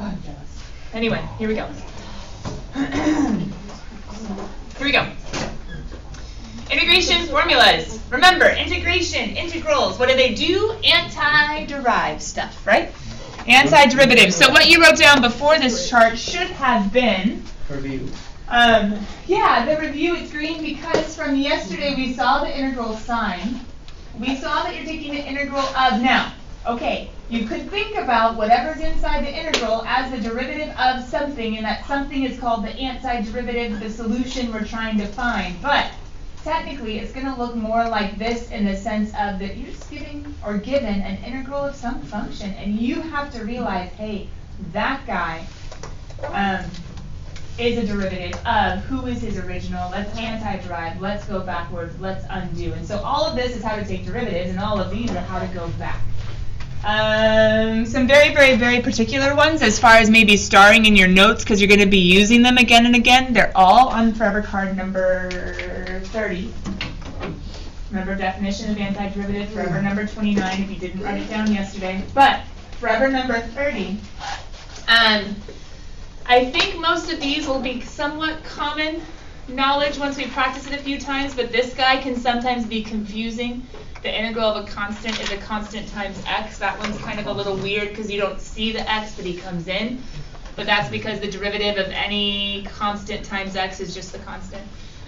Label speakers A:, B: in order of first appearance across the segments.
A: Oh, I'm jealous. Anyway, here we go. Here we go. Integration formulas. Remember, integration, integrals, what do? Anti-derive stuff, right? Anti-derivatives. So what you wrote down before this chart should have been...
B: Review.
A: Yeah, the review is green because from yesterday we saw the integral sign. We saw that you're taking the integral of... Now, okay, you could think about whatever's inside the integral as the derivative of something, and that something is called the antiderivative, the solution we're trying to find. But technically, it's going to look more like this in the sense of that you're just giving or given an integral of some function, and you have to realize, hey, that guy is a derivative of who is his original. Let's anti-derive. Let's go backwards. Let's undo. And so all of this is how to take derivatives, and all of these are how to go back. Some very, very, very particular ones as far as maybe starring in your notes because you're going to be using them again and again. They're all on forever card number 30. Remember definition of antiderivative, forever number 29 if you didn't write it down yesterday. But forever number 30. I think most of these will be somewhat common knowledge once we practice it a few times, but this guy can sometimes be confusing. The integral of a constant is a constant times x. That one's kind of a little weird because you don't see the x, but he comes in. But that's because the derivative of any constant times x is just the constant.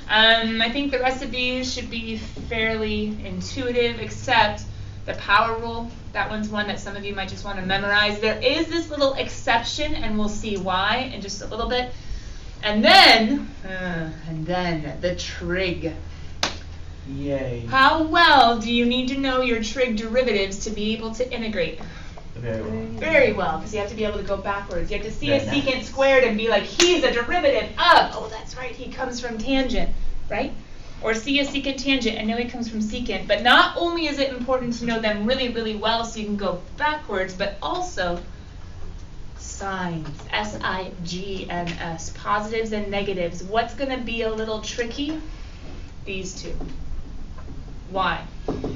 A: I think the rest of these should be fairly intuitive, except the power rule. That one's one that some of you might just want to memorize. There is this little exception, and we'll see why in just a little bit. And then the trig.
B: Yay.
A: How well do you need to know your trig derivatives to be able to integrate?
B: Very well.
A: Very well, because you have to be able to go backwards. You have to see a secant squared and be like, he's a derivative of, oh, that's right, he comes from tangent, right? Or see a secant tangent and know he comes from secant. But not only is it important to know them really, really well so you can go backwards, but also signs, S-I-G-N-S, positives and negatives. What's going to be a little tricky? These two. Why?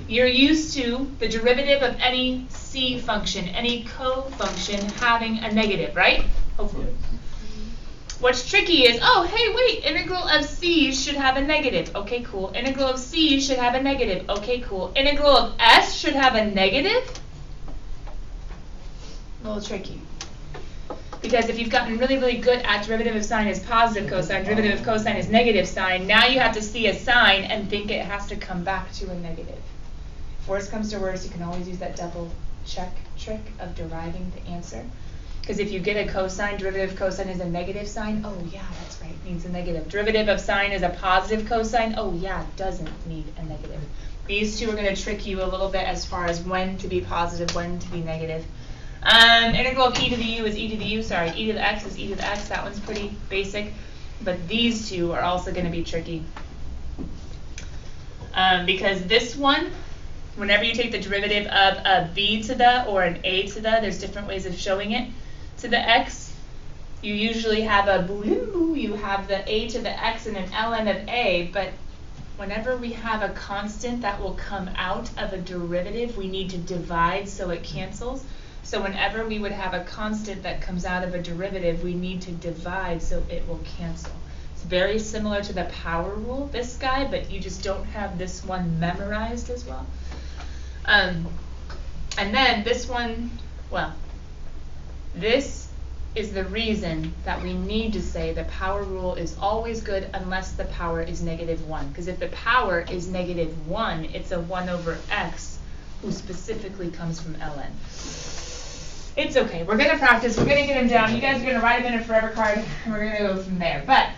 A: You're used to the derivative of any C function, any co-function having a negative, right? Hopefully. What's tricky is, oh, hey, wait, integral of C should have a negative. Okay, cool. Integral of C should have a negative. Okay, cool. Integral of S should have a negative? A little tricky. Because if you've gotten really, really good at derivative of sine is positive cosine, derivative of cosine is negative sine, now you have to see a sine and think it has to come back to a negative. If worst comes to worst, you can always use that double check trick of deriving the answer. Because if you get a cosine, derivative of cosine is a negative sine, oh yeah, that's right, it needs a negative. Derivative of sine is a positive cosine, oh yeah, it doesn't need a negative. These two are going to trick you a little bit as far as when to be positive, when to be negative. Integral of e to the u is e to the u, sorry, e to the x is e to the x, that one's pretty basic. But these two are also going to be tricky. Because this one, whenever you take the derivative of a b to the or an a to the, there's different ways of showing it, to the x, you usually have a boo, you have the a to the x and an ln of a, but whenever we have a constant that will come out of a derivative, we need to divide so it cancels. So whenever we would have a constant that comes out of a derivative, we need to divide so it will cancel. It's very similar to the power rule, this guy, but you just don't have this one memorized as well. And then this one, well, this is the reason that we need to say the power rule is always good unless the power is -1. Because if the power is -1, it's a 1 over x, who specifically comes from ln. It's okay. We're going to practice. We're going to get them down. You guys are going to write them in a forever card, and we're going to go from there. But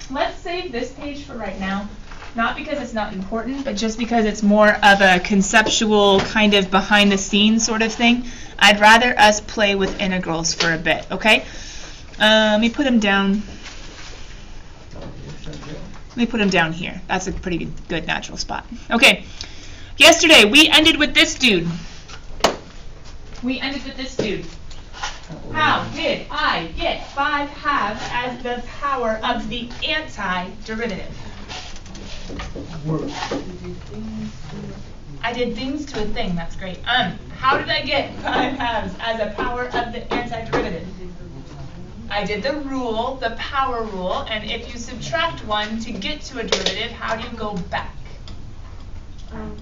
A: let's save this page for right now. Not because it's not important, but just because it's more of a conceptual kind of behind-the-scenes sort of thing. I'd rather us play with integrals for a bit, okay? Let me put them down. Let me put them down here. That's a pretty good natural spot. Okay. Yesterday, we ended with this dude. How did I get 5 halves as the power of the antiderivative? I did things to a thing, that's great. How did I get 5 halves as a power of the antiderivative? I did the rule, the power rule, and if you subtract 1 to get to a derivative, how do you go back?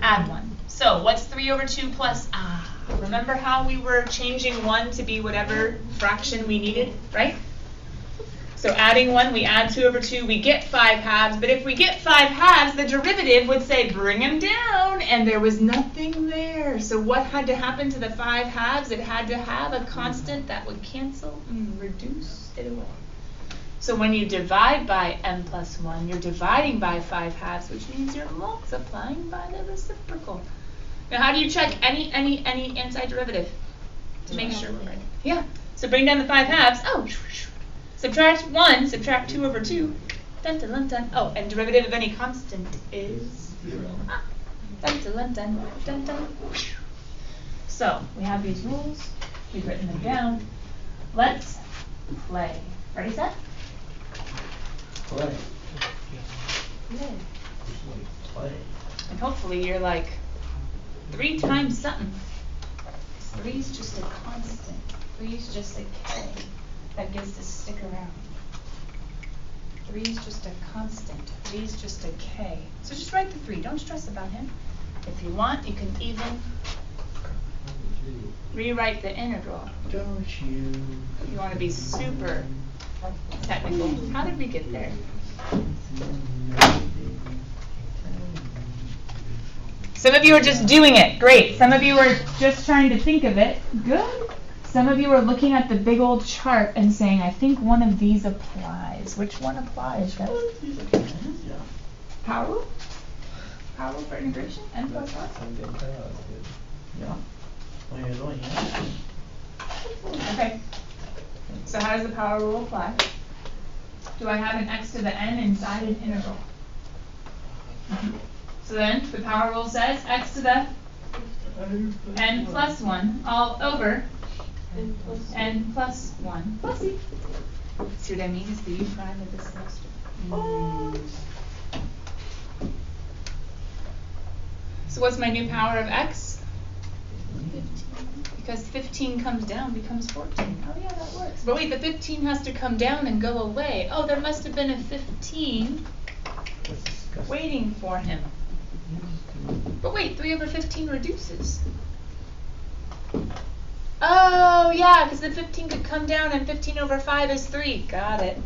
A: Add 1. So what's 3 over 2 plus, remember how we were changing 1 to be whatever fraction we needed, right? So adding 1, we add 2 over 2, we get 5 halves, but if we get 5 halves, the derivative would say bring them down, and there was nothing there. So what had to happen to the 5 halves? It had to have a constant that would cancel and reduce it away. So when you divide by n plus 1, you're dividing by 5 halves, which means you're multiplying by the reciprocal. Now how do you check any antiderivative? To make sure we're right. Yeah, so bring down the 5 halves. Oh, subtract 1, subtract 2 over 2. Dun, dun, dun, dun. Oh, and derivative of any constant is 0. Dun, dun, dun, dun, dun, dun. So, we have these rules. We've written them down. Let's play. Ready, set?
B: Play.
A: Play.
B: Play.
A: And hopefully you're like 3 times something. 3 is just a constant. 3 is just a k. That gets to stick around. 3 is just a constant. 3 is just a k. So just write the 3. Don't stress about him. If you want, you can even rewrite the integral.
B: Don't you?
A: If you want to be super technical. How did we get there? Some of you are just doing it. Great. Some of you are just trying to think of it. Good. Some of you are looking at the big old chart and saying, I think one of these applies. Which one applies, guys?
B: Yeah.
A: Power rule? Power rule for integration? N plus 1?
B: Yeah. Well, you're doing it.
A: Okay. So how does the power rule apply? Do I have an x to the n inside an integral? So then the power rule says x to the n plus 1 all over n plus 1 plus e. See what I mean? It's the u prime of this semester. So what's my new power of x? 15. Because 15 comes down, becomes 14. Oh yeah, that works. But wait, the 15 has to come down and go away. Oh, there must have been a 15 waiting for him. But wait, 3 over 15 reduces. Oh, yeah, because the 15 could come down and 15 over 5 is 3. Got it.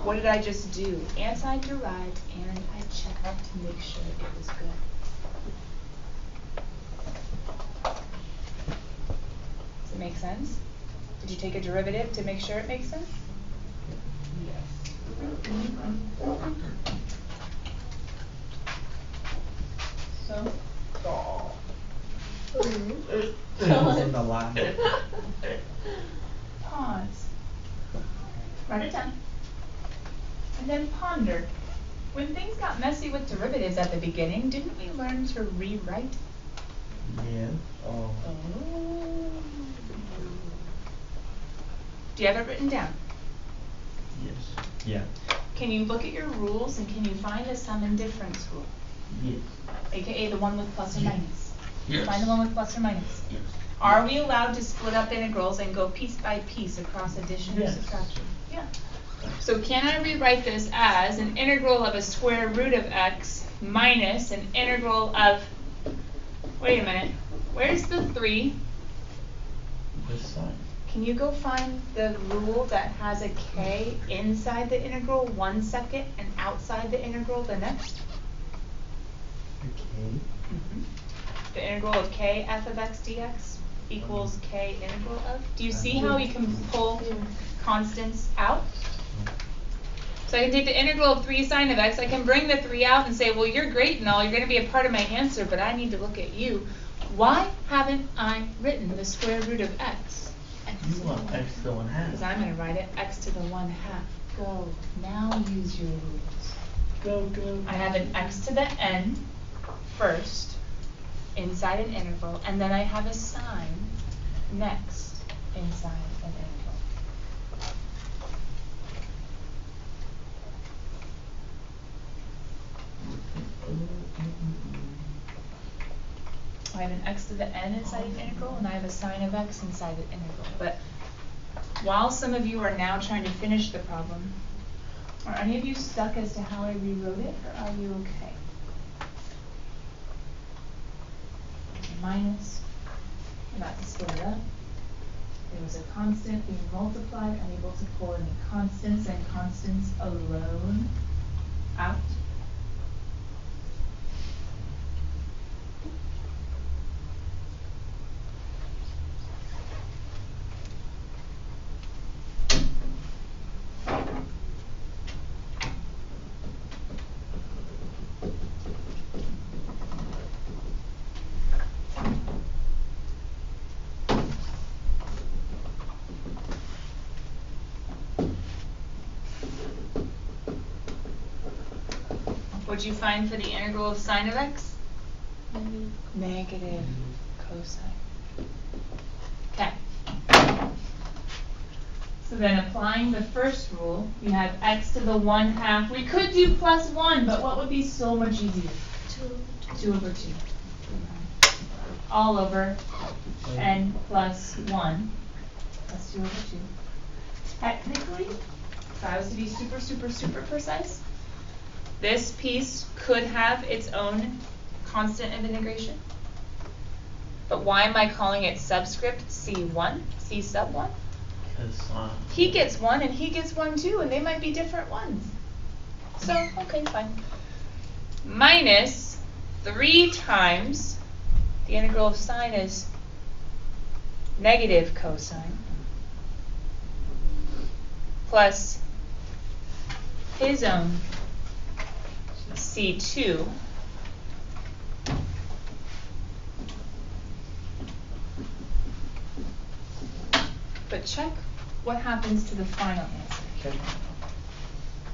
A: What did I just do? Anti-derived, and I checked to make sure it was good. Does it make sense? Did you take a derivative to make sure it makes sense?
B: Yes.
A: So?
B: Oh. It wasn't a lot.
A: Pause. Write it down. And then ponder. When things got messy with derivatives at the beginning, didn't we learn to rewrite?
B: Yeah. Oh.
A: Do you have it written down?
B: Yes. Yeah.
A: Can you look at your rules and can you find the sum and difference rule?
B: Yes.
A: AKA the one with plus or minus.
B: Yes.
A: Find the one with plus or minus.
B: Yes.
A: Are we allowed to split up integrals and go piece by piece across addition or
B: Yes.
A: subtraction? Yeah. So can I rewrite this as an integral of a square root of x minus an integral of, wait a minute, where's the 3?
B: This side.
A: Can you go find the rule that has a k inside the integral 1 second and outside the integral the next?
B: Okay.
A: The integral of k f of x dx equals k integral of. Do you see how we can pull constants out? So I can take the integral of 3 sine of x. I can bring the 3 out and say, well, you're great and all. You're going to be a part of my answer, but I need to look at you. Why haven't I written the square root of x?
B: You want x to the 1/2.
A: Because I'm going to write it x to the 1/2. Go. Now use your rules.
B: Go.
A: I have an x to the n first inside an integral, and then I have a sign next inside an integral. I have an x to the n inside an integral, and I have a sine of x inside an integral. But while some of you are now trying to finish the problem, are any of you stuck as to how I rewrote it, or are you okay? Minus, I'm about to split it up. There was a constant being multiplied, unable to pull any constants, and constants alone out. What'd you find for the integral of sine of x? Negative cosine. Okay. So then applying the first rule, you have x to the 1/2. We could do plus 1, but what would be so much easier? 2 over 2. All over n plus 1 plus 2 over 2. Technically, if I was to be super precise, this piece could have its own constant of integration. But why am I calling it subscript C1, C sub 1?
B: Because
A: He gets 1 and he gets 1 too, and they might be different ones. So, okay, fine. Minus 3 times, the integral of sine is negative cosine, plus his own C2 but check what happens to the final answer.
B: okay.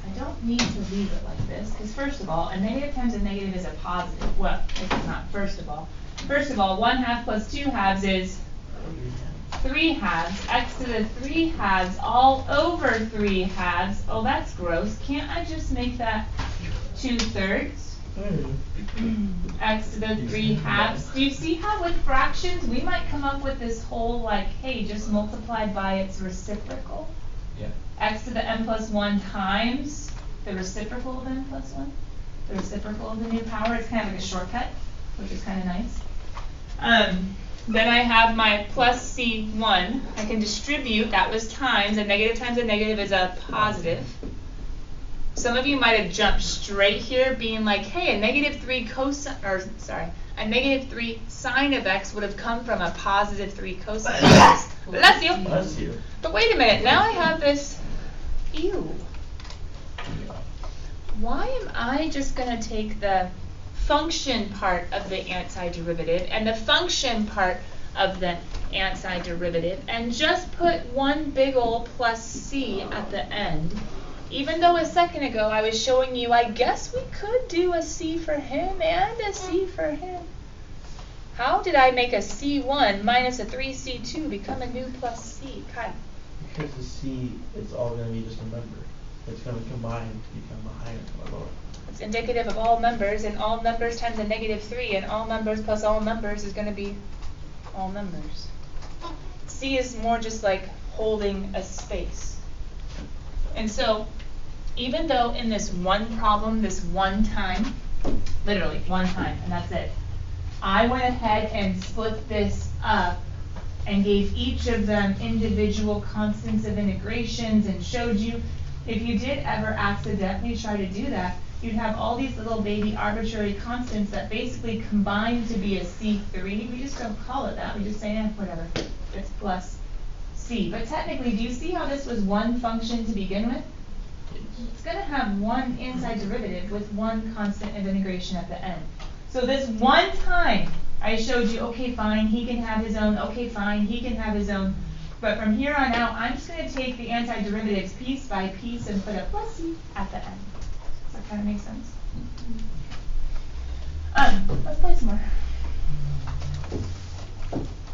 A: I don't need to leave it like this, because first of all, a negative times a negative is a positive. Well, it's not first of all. First of all, 1/2 plus 2/2 is 3/2. X to the 3/2 all over 3/2. Oh, that's gross. Can't I just make that 2/3? X to the 3/2. Do you see how with fractions we might come up with this whole like, hey, just multiplied by its reciprocal?
B: Yeah.
A: X to the n plus 1 times the reciprocal of n plus 1. The reciprocal of the new power. It's kind of like a shortcut, which is kind of nice. Then I have my plus C1. I can distribute, that was times, a negative is a positive. Some of you might have jumped straight here being like, hey, a negative 3 sine of x would have come from a positive 3 cosine of x. Bless you.
B: Bless you.
A: But wait a minute, now I have this, ew. Why am I just going to take the function part of the antiderivative and the function part of the antiderivative and just put one big ol' plus c at the end? Even though a second ago I was showing you, I guess we could do a c for him and a c for him. How did I make a c1 minus a 3c2 become a new plus c? Kyle?
B: Because the c is all going to be just a member. It's going to combine to become a higher or lower.
A: It's indicative of all numbers, and all numbers times a negative 3, and all numbers plus all numbers is going to be all numbers. C is more just like holding a space. And so, even though in this one problem, this one time, literally one time, and that's it, I went ahead and split this up and gave each of them individual constants of integrations and showed you if you did ever accidentally try to do that, you'd have all these little baby arbitrary constants that basically combine to be a C3. We just don't call it that. We just say, whatever, it's plus C. But technically, do you see how this was one function to begin with? It's going to have one inside derivative with one constant of integration at the end. So this one time, I showed you, okay, fine, he can have his own, okay, fine, he can have his own. But from here on out, I'm just going to take the antiderivatives piece by piece and put a plus c at the end. Does that kind of make sense? Let's play some more.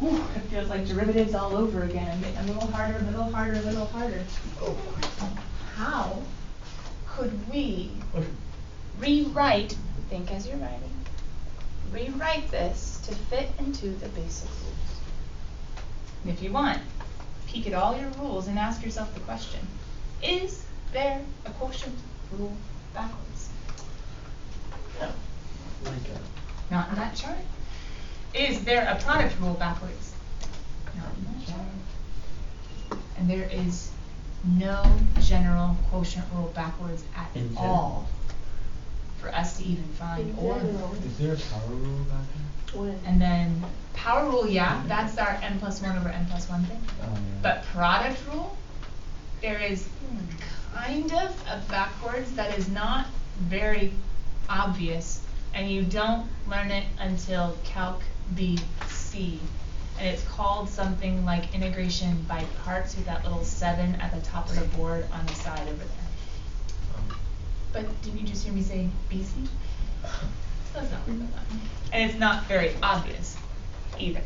A: Whew, it feels like derivatives all over again. I'm getting a little harder, a little harder, a little harder. How could we rewrite, think as you're writing, rewrite this to fit into the basic rules? And if you want, peek at all your rules and ask yourself the question, is there a quotient rule backwards?
B: No.
A: Not in that chart. Is there a product rule backwards? Not in that chart. And there is no general quotient rule backwards at all for us to even find. Or
C: is there a power rule back there?
A: and then power rule, yeah, that's our n+1 over n+1 thing.
C: Oh, yeah.
A: But product rule, there is kind of a backwards that is not very obvious, and you don't learn it until CalcB C. And it's called something like integration by parts with that little 7 at the top of the board on the side over there. But didn't you just hear me say BC? Let's not worry about that. And it's not very obvious either.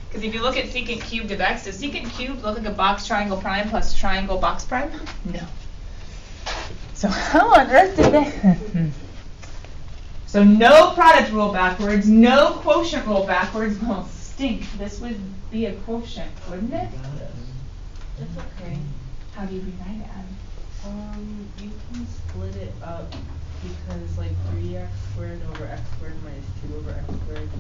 A: Because if you look at secant cubed of x, does secant cubed look like a box triangle prime plus triangle box prime? No. So how on earth did they? So no product rule backwards, no quotient rule backwards. Well, stink. This would be a quotient, wouldn't it?
D: It's okay.
A: How do you rewrite it, Adam?
D: You can split it up because like 3x squared over x squared minus 2 over x squared is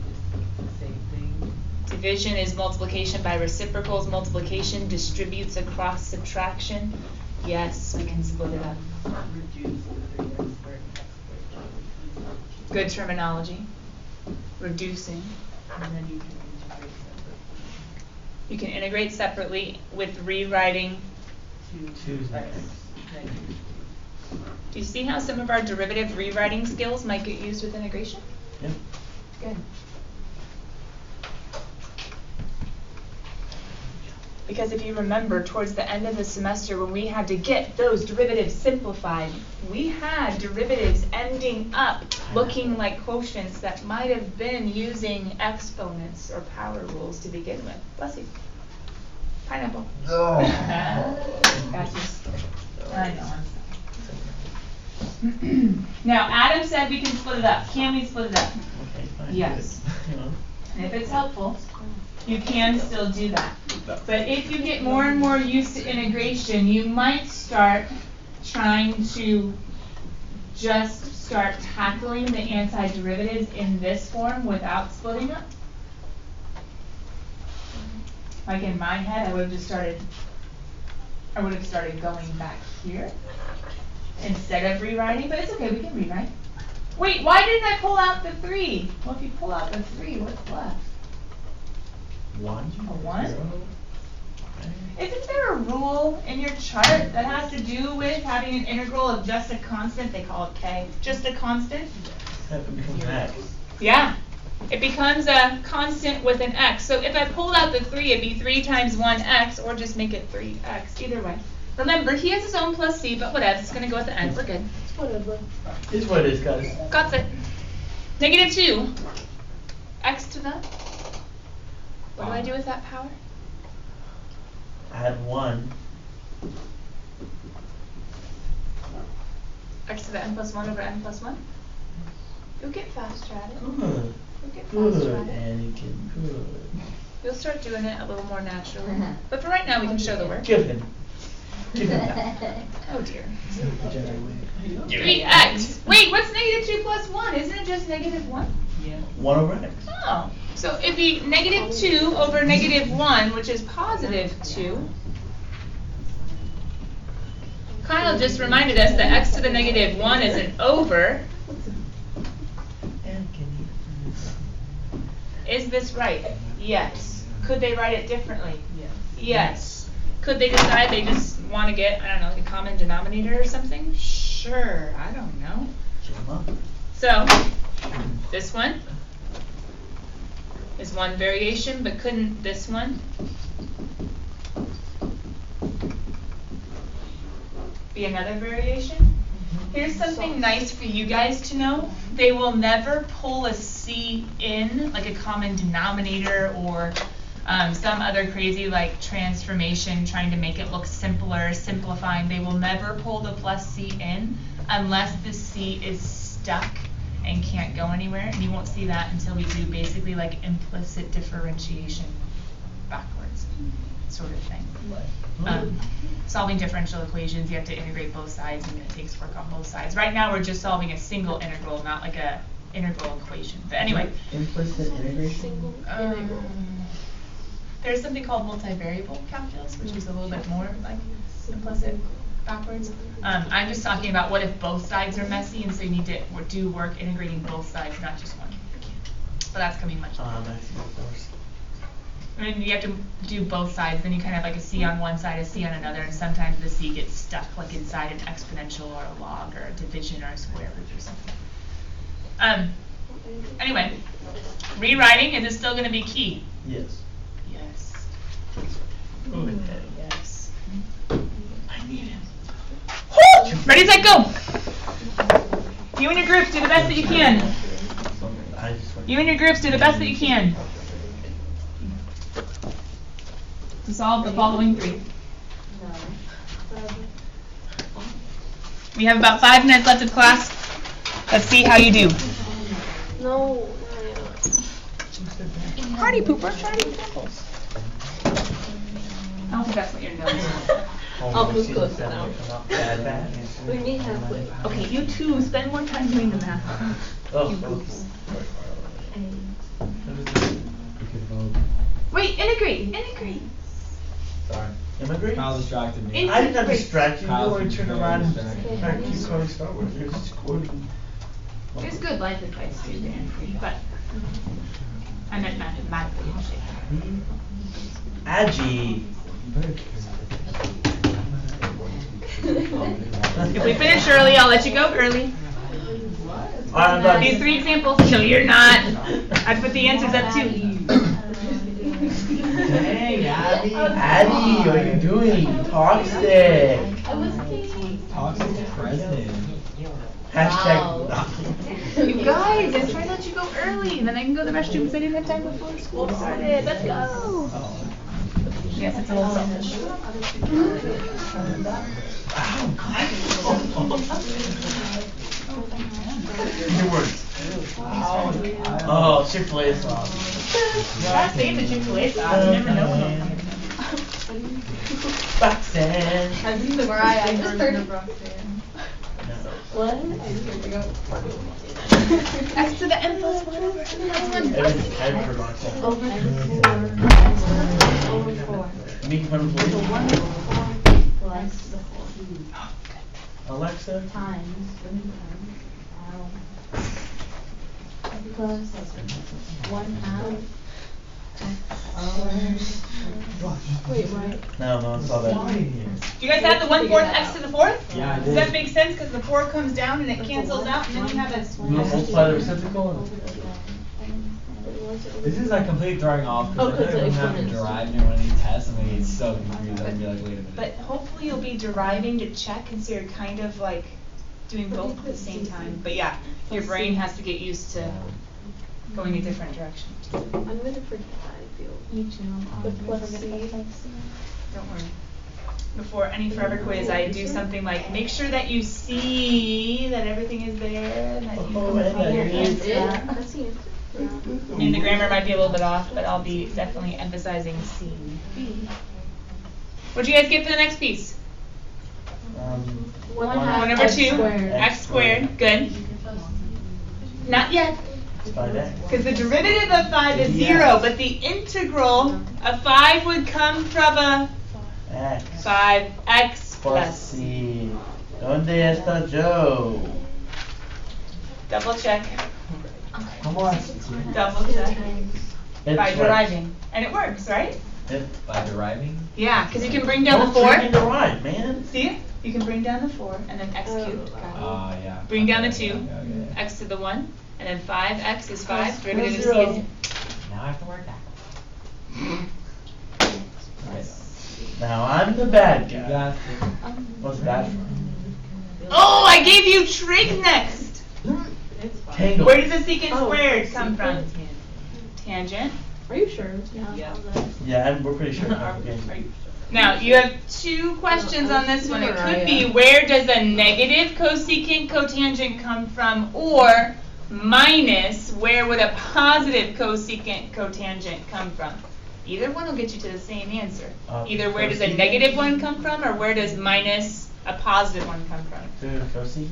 D: the same thing.
A: Division is multiplication by reciprocals. Multiplication distributes across subtraction. Yes, we can split it up.
D: Reduce the 3x squared and x squared.
A: Good terminology. Reducing.
D: And then you can integrate separately.
A: You can integrate separately with rewriting.
D: To x negative.
A: Do you see how some of our derivative rewriting skills might get used with integration?
B: Yep.
A: Good. Because if you remember, towards the end of the semester when we had to get those derivatives simplified, we had derivatives ending up looking like quotients that might have been using exponents or power rules to begin with. Bless you. Pineapple.
C: No.
A: That's just, I know, I'm sorry. Now, Adam said we can split it up. Can we split it up?
B: Okay, fine.
A: Yes.
B: Good. You know.
A: And if it's helpful, you can still do that. But if you get more and more used to integration, you might start trying to just start tackling the antiderivatives in this form without splitting up. Like in my head, I would have started going back here instead of rewriting, but it's okay, we can rewrite. Wait, why didn't I pull out the 3? Well, if you pull out the 3, what's left?
B: 1.
A: A 1?
B: 0.
A: Isn't there a rule in your chart that has to do with having an integral of just a constant? They call it K. Just a constant?
B: That becomes x.
A: Yeah. It becomes a constant with an x. So if I pulled out the 3, it'd be 3 times 1x, or just make it 3x. Either way. Remember, he has his own plus c, but whatever. It's going to go at the end. We're good.
D: It's whatever.
B: It's what it is, guys.
A: Got it. Negative 2. X to the? What do I do with that power?
B: Add 1.
A: X to the n+1 over n+1? You'll get faster at it.
B: Good.
A: You'll get faster
B: Good,
A: at it.
B: Anakin. Good.
A: You'll start doing it a little more naturally. But for right now, we can show the work.
B: Give him. Give him that.
A: Oh dear.
B: Jedi way.
A: 3x. Wait, what's negative 2 plus 1? Isn't it just negative 1?
D: Yeah.
B: 1 over x.
A: Oh. So it'd be negative 2 over negative 1, which is positive 2. Kyle just reminded us that x to the negative 1 is an over. Is this right? Yes. Could they write it differently?
D: Yes.
A: Yes. Could they decide they just want to get, I don't know, like a common denominator or something? Sure. I don't know. So, this one is one variation, but couldn't this one be another variation? Here's something nice for you guys to know. They will never pull a C in, like a common denominator or some other crazy like transformation trying to make it look simpler, simplifying. They will never pull the plus C in unless the C is stuck and can't go anywhere. And you won't see that until we do basically like implicit differentiation backwards. sort of thing. Solving differential equations, you have to integrate both sides, and it takes work on both sides. Right now, we're just solving a single integral, not like a integral equation. But anyway.
B: Implicit integration?
A: There's something called multivariable calculus, which is a little bit more like implicit backwards. I'm just talking about what if both sides are messy, and so you need to do work integrating both sides, not just one. But that's coming much later. And you have to do both sides, then you kind of have like a c on one side, a c on another, and sometimes the c gets stuck like inside an exponential or a log or a division or a square root or something. Anyway, rewriting, is it still going to be key?
B: Yes.
A: Yes. Yes.
B: I need him.
A: Ready, set, go! You and your groups do the best that you can. You and your groups do the best that you can. To solve the following three. We have about 5 minutes left of class. Let's see how you do.
E: No.
A: Party pooper, party pimples. I don't think that's what your nose is.
E: I'll move closer now.
B: Bad.
E: We meet halfway.
A: Okay, you two, spend more time doing the math. You goops. Wait, integrate.
C: Sorry.
B: Immigrate?
C: Kyle distracted me.
B: I did not distract you. You
C: Kyle's
B: already turned
C: very
B: around and
C: distracted.
B: tried to keep going Star Wars. You're just quoting.
A: There's good life advice too, Dan, but I meant mathematically.
B: Agi.
A: If we finish early, I'll let you go early. These 3 examples. No, you're not. I put the answers up too.
B: Dang, Abby. Abby, what are you doing? Toxic.
C: Toxic president.
B: Hashtag.
A: You guys, I'm trying to let you go early, and then I can go to the restroom because I didn't have time before school started. Let's go. Yes, it's a little selfish.
B: Your words. Oh, Chick-fil-A sauce.
A: I saved the Chick-fil-A sauce. You never know when it'll come in.
B: Roxanne.
E: Have you Mariah? I just heard of Roxanne. What?
A: X to the n plus 1 over n plus 1.
B: Everything. I heard Roxanne.
E: Over 4.
B: Me, come
E: So
B: please.
E: 1 over 4 plus the 4.
B: Alexa.
E: Times. Plus 1/2. Wait, right?
B: No one saw that.
A: Do you guys have the 1/4 x to the 4th?
C: Yeah, I did.
A: Does that make sense? Because the 4 comes down and it cancels out, and then you have a.
B: You want to multiply the reciprocal?
C: This is like completely throwing off
E: Oh,
C: because I
E: 'cause
C: feel like
E: the
C: I'm having to
E: exponents.
C: derive near one of these tests. I'm gonna get so confused. I'm gonna be like, wait a minute.
A: But hopefully you'll be deriving to check, and so you're kind of like doing both at the same time. But yeah, your brain has to get used to going a different direction.
E: I'm gonna forget that I feel. Me too. But plus C.
A: Don't worry. Before any forever quiz, I do something like make sure that you see that everything is there and that you
B: Oh, and that
A: your
B: it is.
A: answer.
E: That's the answer.
A: I mean, the grammar might be a little bit off, but I'll be definitely emphasizing C. What'd you guys get for the next piece? 1 over 2, x squared. Good. Not yet.
B: It's 5x.
A: Because the derivative of 5 is 0, but the integral of 5 would come from a
B: X.
A: 5x
B: Plus
A: plus.
B: C. ¿Dónde está Joe?
A: Double check.
C: Come on.
A: Double check.
B: It's
A: By
B: right.
A: deriving. And it works, right?
C: By deriving?
A: Yeah, because you can bring down the
B: Don't
A: 4.
B: freaking derive, man.
A: See it? You can bring down the 4 and then x cubed.
C: Yeah.
A: Bring down the
C: Okay,
A: 2,
C: okay.
A: x to the 1, and then 5x is 5. Derivative of c
B: zero.
A: is.
C: Now I have to work that. Right.
B: Now I'm the bad
C: You
B: guy.
C: got
B: What's bad for?
A: Oh, I gave you trig next.
B: Tangle.
A: Where does the secant
E: Oh,
A: squared come from? Tangent.
E: Are you sure? Yeah.
B: Yeah, we're pretty sure. Okay.
A: Now, you have 2 questions on this one. It could be where does a negative cosecant cotangent come from, or minus where would a positive cosecant cotangent come from? Either one will get you to the same answer.
B: Uh,
A: Either where does a
B: cosecant?
A: negative one come from, or where does minus a positive one come from?
B: Dude, cosecant?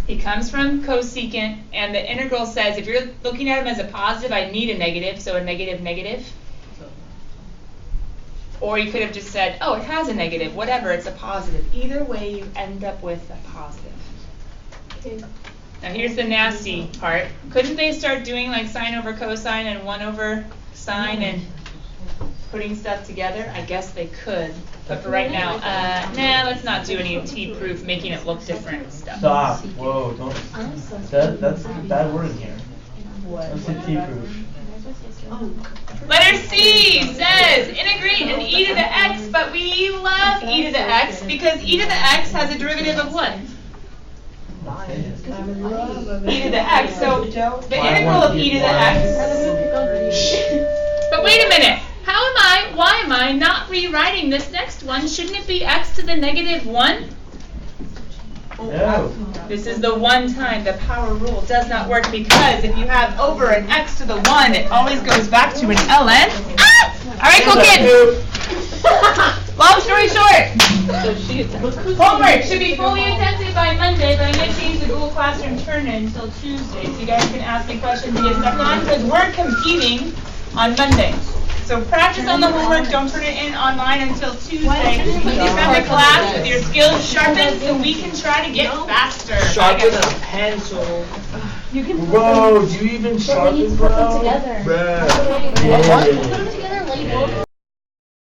A: He comes from cosecant, and the integral says if you're looking at him as a positive, I need a negative, so a negative, negative. Or you could have just said, oh, it has a negative, whatever, it's a positive. Either way, you end up with a positive.
E: Okay.
A: Now here's the nasty part. Couldn't they start doing like sine over cosine and 1 over sine and putting stuff together? I guess they could. But for right now, nah, let's not do any T-proof, making it look different and stuff.
B: Stop. Whoa, don't. That's a bad word in here.
D: What?
B: Don't say T-proof.
A: Letter C says integrate an e to the x, but we love e to the x because e to the x has a derivative of what? E to the x. So the integral of e to the x. But wait a minute. Why am I not rewriting this next one? Shouldn't it be x to the negative 1?
B: No.
A: This is the one time the power rule does not work because if you have over an x to the 1, it always goes back to an ln. Ah! All right, cool kids. Long story short, homework should be fully attended by Monday, but I'm going to change the Google Classroom turn-in until Tuesday, so you guys can ask me questions via second line because we're competing on Monday. So practice on the homework, don't turn it in online until Tuesday. Put these back to class with your skills sharpened so we can try to get faster.
F: Sharpen a pencil.
B: Bro, do you even sharpen, bro?
E: Put them together.
B: Bruh.
E: Put them together later.